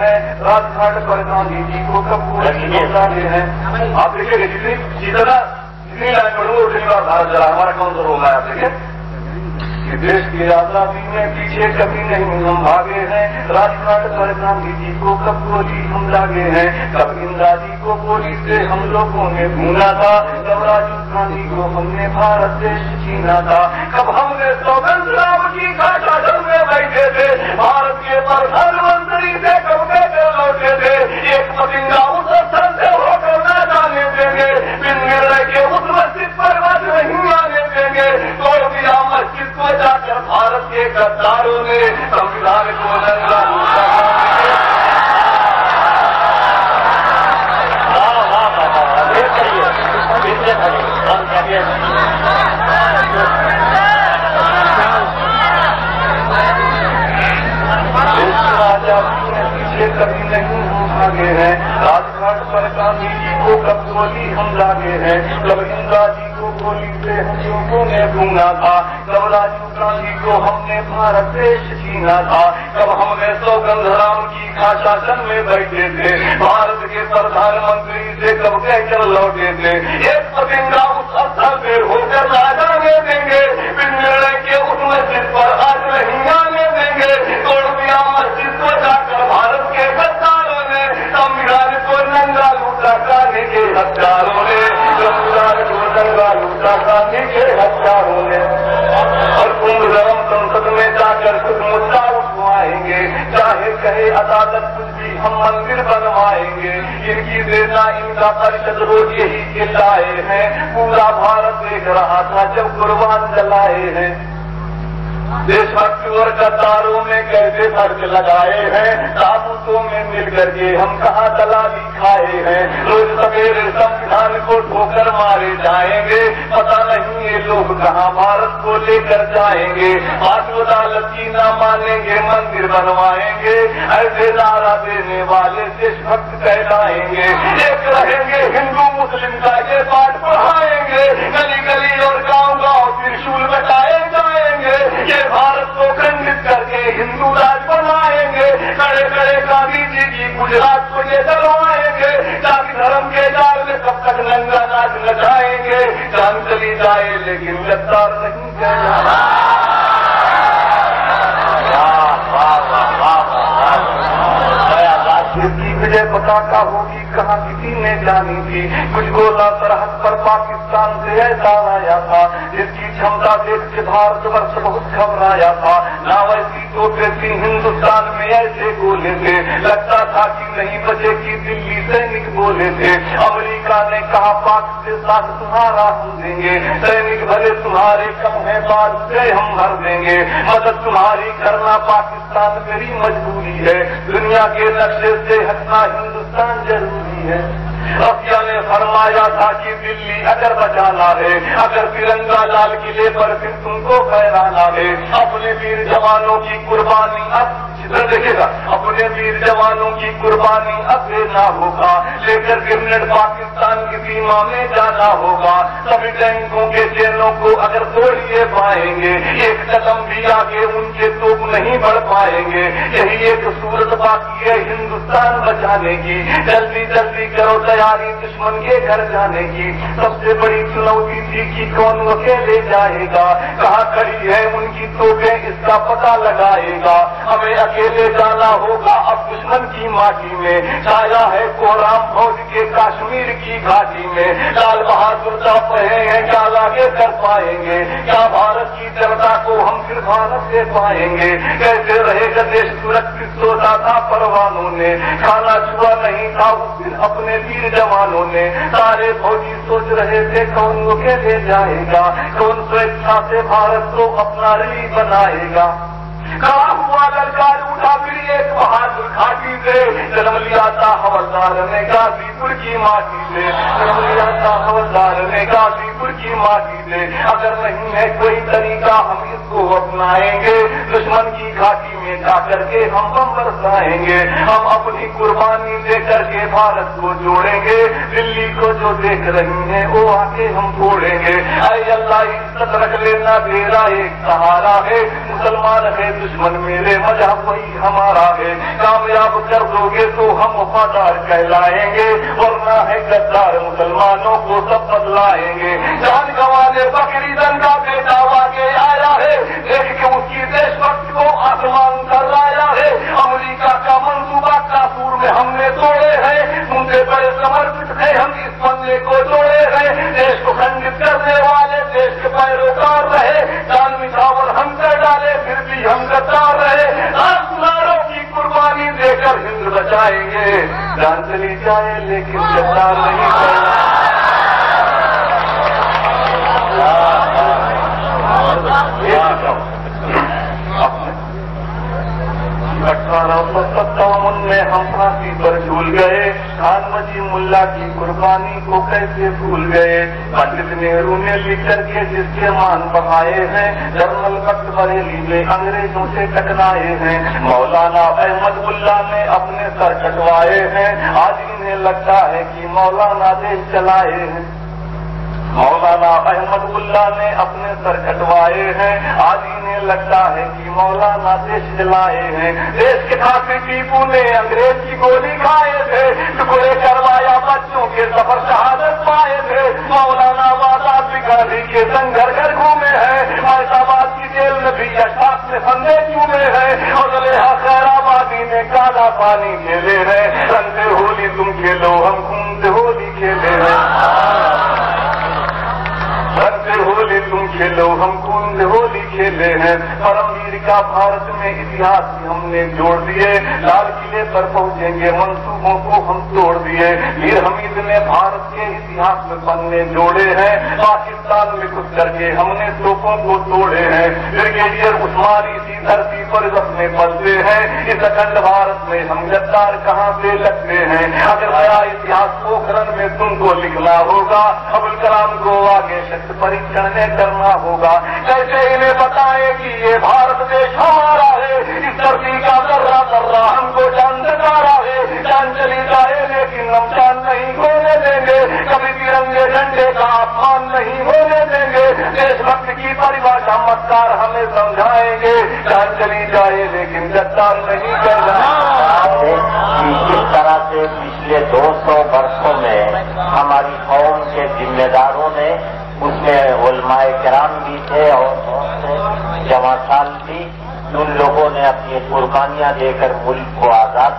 हैं, राजघाट पर गांधी जी को कब गोली डाले हैं। आप देखिए जितनी लाइन पढ़ूंगे उतनी बार भारत जला, हमारा कौन सा रोल है आप देखिए। देश की आजादी में पीछे कभी नहीं हम भागे हैं, राजघाट पर गांधी जी को कब गोली हम लागे हैं। कब इंदिरा जी को गोली से हम लोगों ने भूना था, कब राजीव गांधी को हमने भारत देश छीना था। कब हमने स्वतंत्र राम की शासन में बैठे थे, भारत के प्रधानमंत्री से कब कहते लौटे थे। एक पतिंगा उस स्थल से होकर न जाने देंगे, बिन निर्णय के उस मस्जिद पर मत नहीं आने देंगे। तोड़ दिया मस्जिद को जाकर भारत के गद्दारों ने, संविधान को नंगा पीछे कभी नहीं हम भागे हैं, राजघाट पर गांधी जी को कब गोली हम लागे हैं। कब इंदिरा जी को गोली से हम लोगों ने भूना था, कब राजीव गांधी को हमने भारत देश छीना था। कब हमने सौगंध राम की शासन में बैठे थे, भारत के प्रधानमंत्री से कब कहकर लौटे थे। एक पतिंगा उस स्थल पे होकर ना जाने देंगे, बिन निर्णय के उस मस्जिद पर आज नहीं आने देंगे। तोड़ दिया मस्जिद को जाकर भारत के गद्दारों ने, संविधान को नंगा लूटा गांधी के हत्यारों ने, संविधान को नंगा लूटा गांधी के हत्यारों ने। और कुंभ गरम संसद में जाकर कुछ मुद्दा उठवाएंगे, चाहे कहे अदालत कुछ भी हम मंदिर बनवाएंगे। इनकी सेना इनका परिषद रोज यही चिल्लाए हैं, पूरा भारत देख रहा था जब कुर्बान जलाए हैं। देशभक्ति और गद्दारों में कैसे फर्क लगाए हैं, ताबूतों में मिल करके हम कहाँ दलाली खाए हैं। रोज सवेरे संविधान को ठोकर मारे जाएंगे, पता नहीं ये लोग कहाँ भारत को लेकर जाएंगे। बात अदालत की ना मानेंगे, मंदिर बनवाएंगे, ऐसे नारा देने वाले देशभक्त कहलाएंगे। एक रहेंगे हिंदू मुस्लिम का ये पाठ पढ़ाएंगे, गली गली और गाँव गाँव त्रिशूल बटाए जाएंगे। ये भारत को खंडित करके हिंदू राज बनाएंगे, खड़े खड़े गांधी जी की गुजरात को ये डरवाएंगे। जाति धर्म के जाल में कब तक नंगा नाच नचाएंगे, जान चली जाए लेकिन गद्दार नहीं कहना। की विजय पताका होगी कहाँ किसी ने जानी थी, कुछ गोला सरहद पर पाकिस्तान से ऐसा आया था, जिसकी क्षमता देख के भारतवर्ष बहुत घबराया था। ना वैसी तोपे थी हिंदुस्तान में ऐसे गोले थे, लगता था कि नहीं बचेगी दिल्ली सैनिक बोले थे। अमेरिका ने कहा पाक से साथ तुम्हारा हम देंगे, सैनिक भले तुम्हारे कम है बाद से हम भर देंगे। मदद तुम्हारी करना पाकिस्तान मेरी मजबूरी है, दुनिया के नक्शे से हटना हिंदुस्तान जरूरी है। रसिया ने फरमाया था कि दिल्ली अगर बचाना है, अगर तिरंगा लाल किले पर फिर तुमको फहराना है, अपने वीर जवानों की कुर्बानी अब देखिएगा, अपने वीर जवानों की कुर्बानी अब देना होगा, लेकर ग्रेनेड पाकिस्तान की सीमा में जाना होगा। सभी टैंकों के चेनों को अगर तोड़िए पाएंगे, एक कदम भी आगे उनके तोप नहीं बढ़ पाएंगे। यही एक सूरत बाकी है हिंदुस्तान बचाने की, जल्दी जल्दी करो तैयारी दुश्मन के घर जाने की। सबसे बड़ी चुनौती थी कि कौन अकेले जाएगा, कहाँ खड़ी है उनकी तोपें इसका पता लगाएगा। हमें अकेले जाना होगा अब दुश्मन की माटी में, छाया है कोहराम फौज के कश्मीर की घाटी में। लाल बहादुर तड़प रहे हैं, क्या लागे कर पाएंगे, क्या भारत की जनता को हम फिर भारत दे पाएंगे। कैसे रहेगा देश सुरक्षित, सोचा था परवानों ने, खाना छुआ नहीं था उस दिन अपने वीर जवानों ने। सारे फौजी सोच रहे थे कौन अकेले जाएगा, कौन स्वेच्छा से भारत को अपना री बनाएगा। खड़ा हुआ ललकार उठा फिर एक बहादुर घाटी से, जन्म लिया था हवलदार ने गाजीपुर की माटी से, जन्म लिया था हवलदार ने गाजीपुर کی माटी दे। अगर नहीं है कोई तरीका हम इसको अपनाएंगे, दुश्मन की घाटी में जा करके हम बम बरसाएंगे। हम अपनी कुर्बानी दे करके भारत को जोड़ेंगे, दिल्ली को जो देख रही हैं वो आके हम छोड़ेंगे। ऐ अल्लाह इज्जत रख लेना, तेरा एक सहारा है, मुसलमान है दुश्मन मेरे, मजहब वही हमारा है। कामयाब कर दोगे तो हम वफादार कहलाएंगे, वरना है गद्दार मुसलमानों को सब बदलाएंगे। जान गंवाने बकरी दन का बेटा आगे आया है, देख के उसकी देशभक्त को आसमान कर लाया है। अमेरिका का मंसूबा कासूर में हमने तोड़े हैं, मुझे बड़े समर्पित है, हम इस बंदे को जोड़े हैं। देश को खंडित करने वाले देश के पैरोकार रहे, जान निछावर हम कर डाले फिर भी हम गद्दार रहे। सुनारों की कुर्बानी देकर हिंद बचाएंगे, जान चली जाए लेकिन गद्दार नहीं करना। 1857 में हम फांसी पर झूल गए, खान मजी मुल्ला की कुर्बानी को कैसे भूल गए। पंडित नेहरू ने लिख करके जिसके मान बढ़ाए हैं, जनरल बख्त बरेली में अंग्रेजों से टकराए हैं। मौलाना अहमद उल्ला ने अपने सर कटवाए हैं, आज इन्हें लगता है कि मौलाना देश चलाए हैं। मौलाना अहमद उल्ला ने अपने सर कटवाए हैं, आज इन्हें लगता है कि मौलाना देश चलाए हैं। देश के खातिर टीपू ने अंग्रेज की गोली खाए थे, टुकड़े करवाया बच्चों के सफर शहादत पाए थे। मौलाना आजाद गांधी के संग घर घर घूमे हैं, फैजाबाद की जेल में भी अशफाक से फंदे चूमे हैं, और खैराबादी ने काला पानी खेले हैं। रंग से होली तुम खेलो हम खून से होली खेले हैं, होली तुम खेलो हम खून से होली खेले हैं। परमवीर का भारत में इतिहास भी हमने जोड़ दिए, लाल किले पर पहुंचेंगे मंसूबों को हम तोड़ दिए। मीर हमीद ने भारत के इतिहास में पन्ने जोड़े हैं, पाकिस्तान में घुस करके हमने तोपों को तोड़े हैं। ब्रिगेडियर उस्मान इसी धरती पर अपने पलते हैं, इस अखंड भारत में हम गद्दार कहाँ से लगते हैं। अगर नया इतिहास पोखरण में तुमको लिखना होगा, अबुल कलाम को आगे शक्ति परीक्षण ने करना होगा। कैसे इन्हें बताएं कि ये भारत देश हमारा है, इस धरती का दर्रा दर्रा हमको जान नकारा है। जान चली जाए लेकिन हम जान नहीं होने देंगे, कभी तिरंगे झंडे का अपमान नहीं होने देंगे। देशभक्त की परिभाषा मक्कार हमें समझाएंगे, जान चली जाए लेकिन गद्दार नहीं करना। जिस तरह से पिछले 200 वर्षों में हमारी कौम के जिम्मेदारों ने, उसमें उलमाए किराम भी थे और जमात थी, उन लोगों ने अपनी कुर्बानियां देकर मुल्क को आजाद